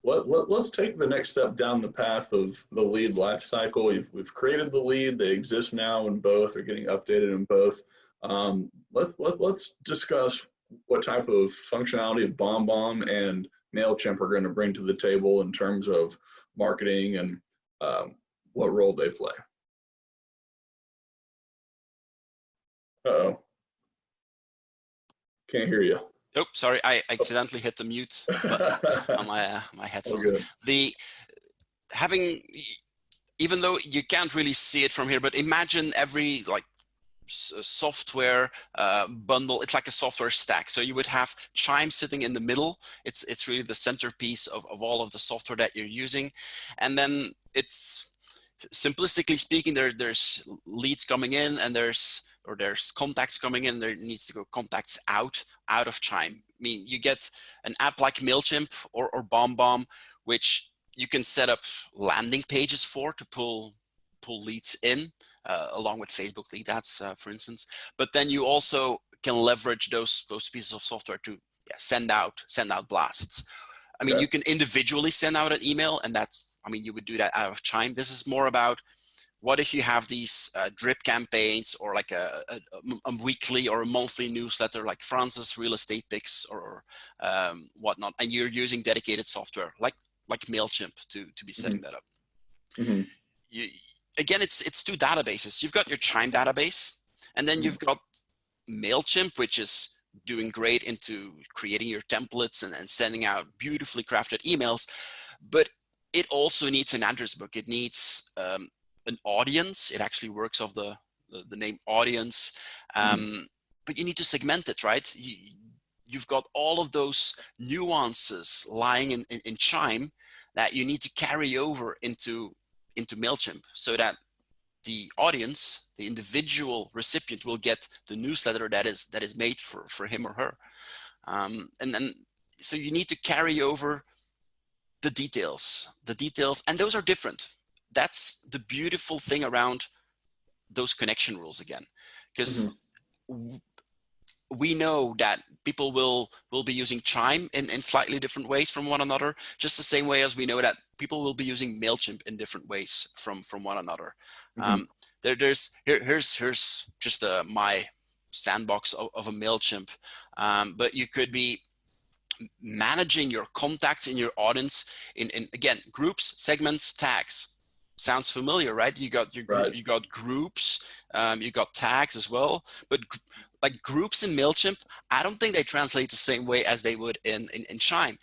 let's take the next step down the path of the lead lifecycle. We've created the lead. They exist now in both. They're getting updated in both. Let's discuss what type of functionality BombBomb and Mailchimp are going to bring to the table in terms of marketing and what role they play. Uh-oh. Can't hear you. Oh, sorry, I accidentally hit the mute button on my headphones. Even though you can't really see it from here, but imagine every software bundle. It's like a software stack. So you would have Chime sitting in the middle. It's really the centerpiece of all of the software that you're using, and then it's simplistically speaking, there's leads coming in, and there's contacts coming in. There needs to go contacts out of Chime. I mean, you get an app like Mailchimp or BombBomb, which you can set up landing pages to pull leads in, along with Facebook lead ads, for instance. But then you also can leverage those pieces of software to send out blasts. I mean, you can individually send out an email, and you would do that out of Chime. This is more about, what if you have these drip campaigns, or like a weekly or a monthly newsletter like France's real estate picks or whatnot, and you're using dedicated software like Mailchimp to be setting that up. Again, it's two databases. You've got your Chime database, and then you've got Mailchimp, which is doing great into creating your templates and sending out beautifully crafted emails. But it also needs an address book. It needs an audience. It actually works off the name audience, but you need to segment it, right? You've got all of those nuances lying in Chime that you need to carry over into Mailchimp, so that the audience, the individual recipient, will get the newsletter that is made for him or her, and then so you need to carry over the details, and those are different. That's the beautiful thing around those connection rules again, because we know that people will be using Chime in slightly different ways from one another, just the same way as we know that people will be using Mailchimp in different ways from one another. Here's just my sandbox of a Mailchimp, but you could be managing your contacts in your audience in again, groups, segments, tags. Sounds familiar, right? You got your you got groups, you got tags as well, but like groups in Mailchimp, I don't think they translate the same way as they would in Chime.